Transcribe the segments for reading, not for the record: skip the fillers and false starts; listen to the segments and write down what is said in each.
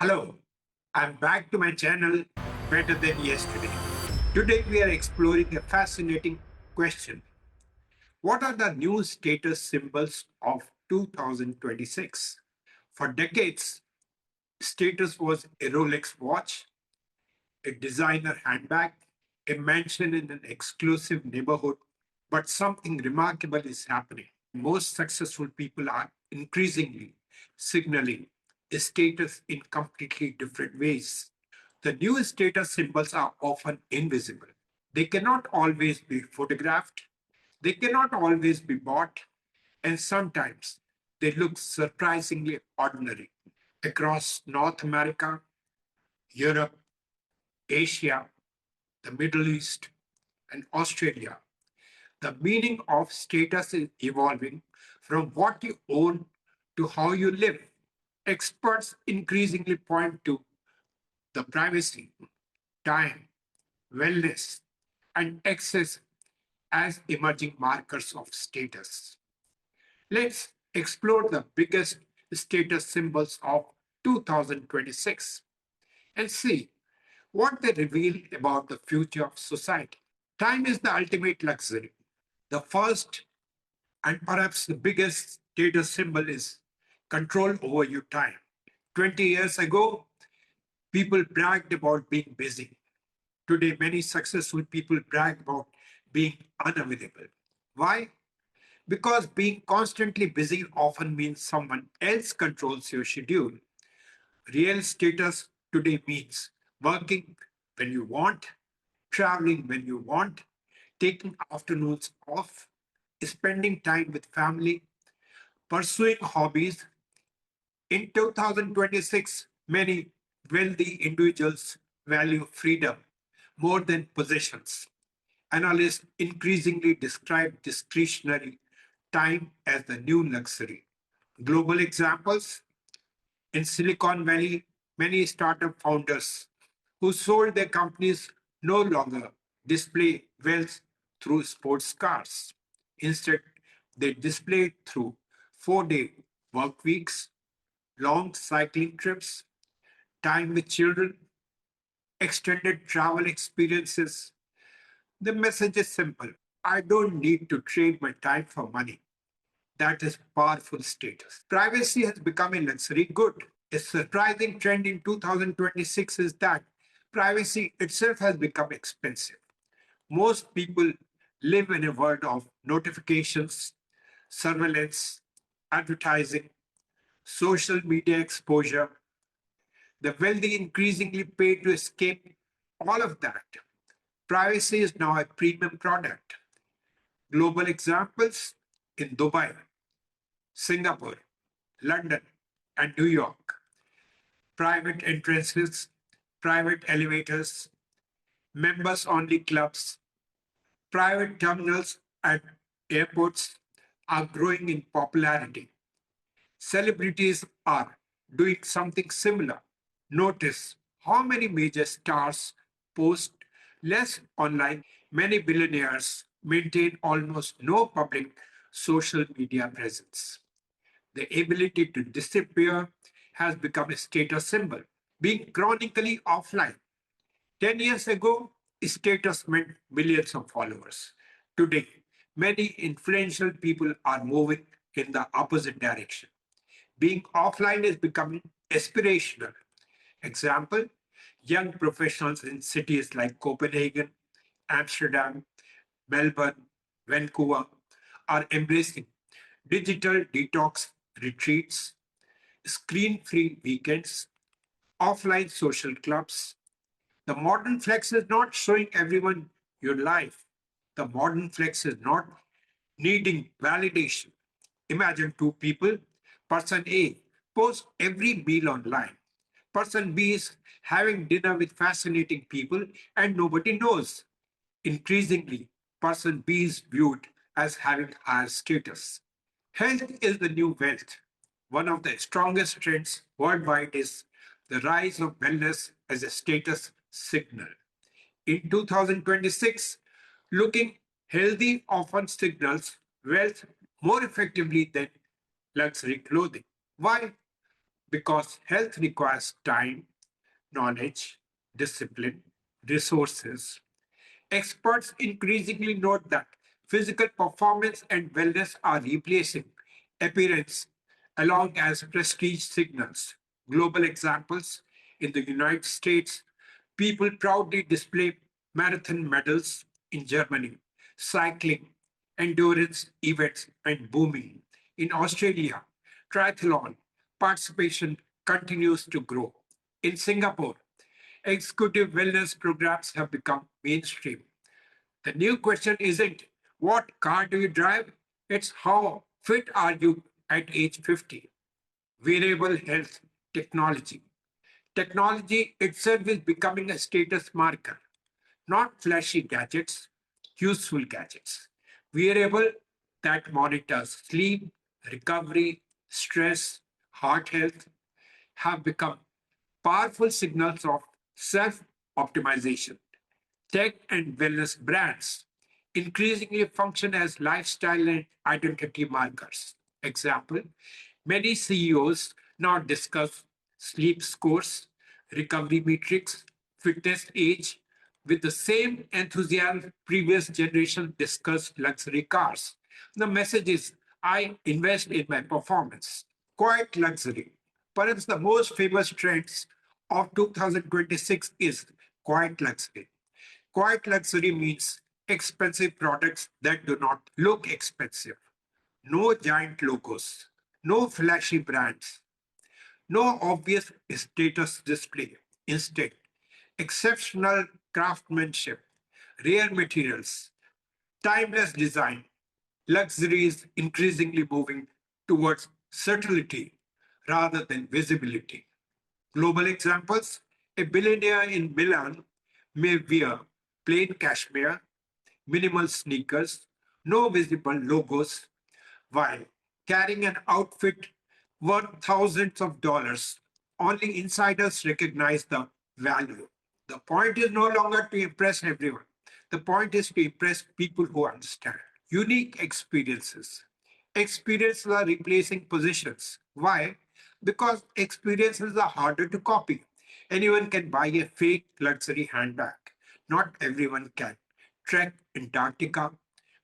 Hello, I'm back to my channel Better Than Yesterday. Today we are exploring a fascinating question. What are the new status symbols of 2026? For decades, status was a Rolex watch, a designer handbag, a mansion in an exclusive neighborhood. But something remarkable is happening. Most successful people are increasingly signaling a status in completely different ways. The new status symbols are often invisible. They cannot always be photographed, they cannot always be bought, and sometimes they look surprisingly ordinary. Across North America, Europe, Asia, the Middle East, and Australia, the meaning of status is evolving from what you own to how you live. Experts increasingly point to the privacy, time, wellness, and access as emerging markers of status. Let's explore the biggest status symbols of 2026 and see what they reveal about the future of society. Time is the ultimate luxury. The first and perhaps the biggest status symbol is control over your time. 20 years ago, people bragged about being busy. Today, many successful people brag about being unavailable. Why? Because being constantly busy often means someone else controls your schedule. Real status today means working when you want, traveling when you want, taking afternoons off, spending time with family, pursuing hobbies. In 2026, many wealthy individuals value freedom more than possessions. Analysts increasingly describe discretionary time as the new luxury. Global examples in Silicon Valley, many startup founders who sold their companies no longer display wealth through sports cars. Instead, they display it through 4-day work weeks, long cycling trips, time with children, extended travel experiences. The message is simple. I don't need to trade my time for money. That is powerful status. Privacy has become a luxury good. A surprising trend in 2026 is that privacy itself has become expensive. Most people live in a world of notifications, surveillance, advertising, social media exposure. The wealthy increasingly pay to escape all of that. Privacy is now a premium product. Global examples in Dubai, Singapore, London, and New York. Private entrances, private elevators, members only clubs, private terminals at airports are growing in popularity. Celebrities are doing something similar. Notice how many major stars post less online. Many billionaires maintain almost no public social media presence. The ability to disappear has become a status symbol. Being chronically offline. 10 years ago, status meant millions of followers. Today, many influential people are moving in the opposite direction. Being offline is becoming aspirational. Example, young professionals in cities like Copenhagen, Amsterdam, Melbourne, Vancouver are embracing digital detox retreats, screen free weekends, offline social clubs. The modern flex is not showing everyone your life. The modern flex is not needing validation. Imagine two people. Person A posts every meal online. Person B is having dinner with fascinating people and nobody knows. Increasingly, person B is viewed as having higher status. Health is the new wealth. One of the strongest trends worldwide is the rise of wellness as a status signal. In 2026, looking healthy often signals wealth more effectively than luxury clothing. Why? because health requires time, knowledge, discipline, resources. Experts increasingly note that physical performance and wellness are replacing appearance along as prestige signals. Global examples in the United States, people proudly display marathon medals in Germany, cycling, endurance events, and booming. In Australia, triathlon participation continues to grow. In Singapore, executive wellness programs have become mainstream. The new question isn't what car do you drive? It's how fit are you at age 50? Wearable health technology. Technology itself is becoming a status marker, not flashy gadgets, useful gadgets. Wearable that monitors sleep, recovery, stress, heart health have become powerful signals of self optimization. Tech and wellness brands increasingly function as lifestyle and identity markers. Example, many CEOs now discuss sleep scores, recovery metrics, fitness age with the same enthusiasm previous generation discussed luxury cars. The message is I invest in my performance. Quiet luxury. Perhaps the most famous trends of 2026 is quiet luxury. Quiet luxury means expensive products that do not look expensive. No giant logos, no flashy brands, no obvious status display. Instead, exceptional craftsmanship, rare materials, timeless design. Luxury is increasingly moving towards subtlety rather than visibility. Global examples, a billionaire in Milan may wear plain cashmere, minimal sneakers, no visible logos, while carrying an outfit worth thousands of dollars. Only insiders recognize the value. The point is no longer to impress everyone. The point is to impress people who understand. Unique experiences. Experiences are replacing positions. Why? Because experiences are harder to copy. Anyone can buy a fake luxury handbag. Not everyone can. Trek Antarctica,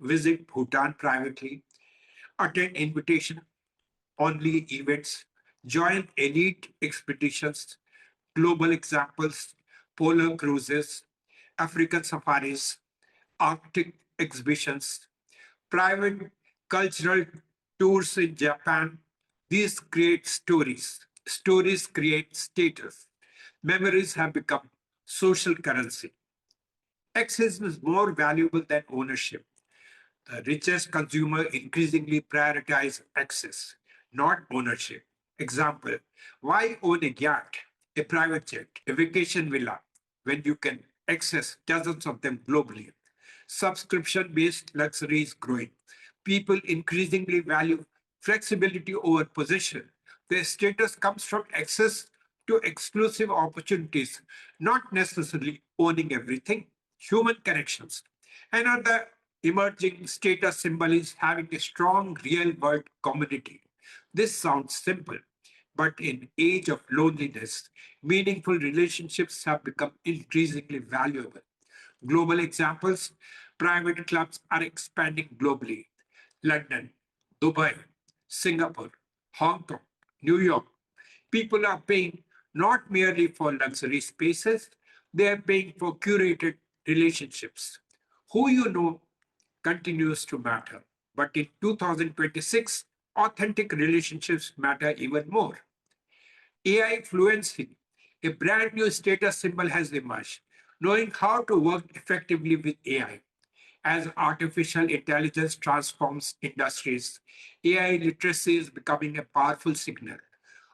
visit Bhutan privately, attend invitation only events, join elite expeditions, global examples, polar cruises, African safaris, Arctic exhibitions, private cultural tours in Japan. These create stories. Stories create status. Memories have become social currency. Access is more valuable than ownership. The richest consumer increasingly prioritize access, not ownership. Example, why own a yacht, a private jet, a vacation villa when you can access dozens of them globally? Subscription-based luxury is growing. People increasingly value flexibility over possession. Their status comes from access to exclusive opportunities, not necessarily owning everything. Human connections. Another emerging status symbol is having a strong real world community. This sounds simple, but in age of loneliness, meaningful relationships have become increasingly valuable. Global examples, private clubs are expanding globally. London, Dubai, Singapore, Hong Kong, New York. People are paying not merely for luxury spaces, they are paying for curated relationships. Who you know continues to matter. But in 2026, authentic relationships matter even more. AI fluency, a brand new status symbol has emerged. Knowing how to work effectively with AI. As artificial intelligence transforms industries, AI literacy is becoming a powerful signal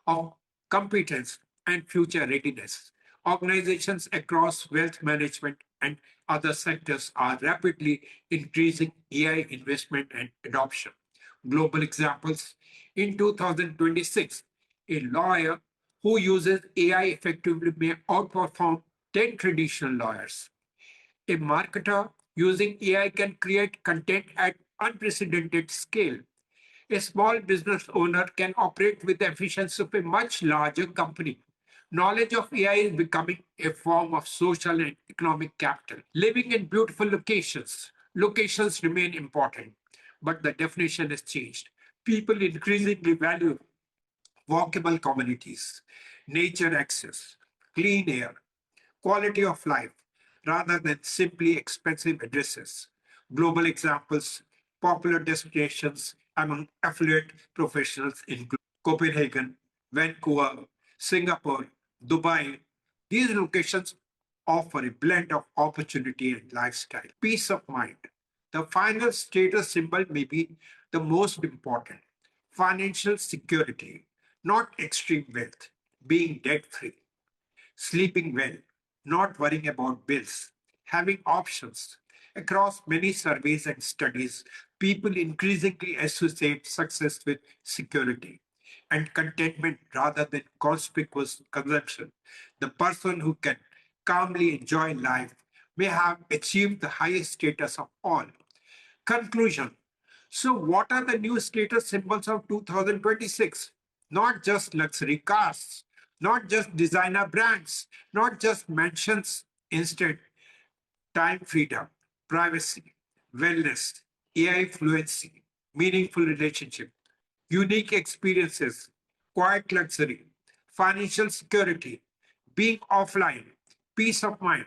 of competence and future readiness. Organizations across wealth management and other sectors are rapidly increasing AI investment and adoption. Global examples in 2026, a lawyer who uses AI effectively may outperform 10 traditional lawyers. A marketer using AI can create content at unprecedented scale. A small business owner can operate with the efficiency of a much larger company. Knowledge of AI is becoming a form of social and economic capital. Living in beautiful locations. Locations remain important, but the definition has changed. People increasingly value walkable communities, nature access, clean air, quality of life, rather than simply expensive addresses. Global examples, popular destinations among affluent professionals include Copenhagen, Vancouver, Singapore, Dubai. These locations offer a blend of opportunity and lifestyle. Peace of mind. The final status symbol may be the most important. Financial security, not extreme wealth, being debt free, sleeping well, not worrying about bills, having options. Across many surveys and studies, people increasingly associate success with security and contentment rather than conspicuous consumption. The person who can calmly enjoy life may have achieved the highest status of all. Conclusion. So, what are the new status symbols of 2026? Not just luxury cars, not just designer brands, not just mansions. Instead, time freedom, privacy, wellness, AI fluency, meaningful relationship, unique experiences, quiet luxury, financial security, being offline, peace of mind.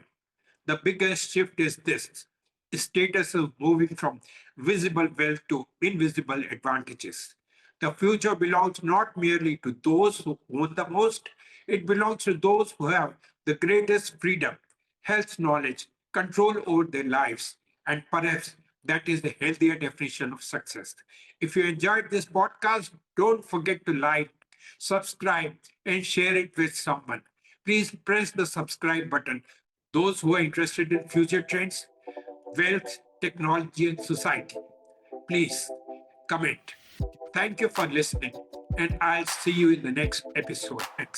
The biggest shift is this: status is moving from visible wealth to invisible advantages. The future belongs not merely to those who own the most, it belongs to those who have the greatest freedom, health knowledge, control over their lives, and perhaps that is the healthier definition of success. If you enjoyed this podcast, don't forget to like, subscribe, and share it with someone. Please press the subscribe button. Those who are interested in future trends, wealth, technology, and society, please comment. Thank you for listening, and I'll see you in the next episode. Thanks.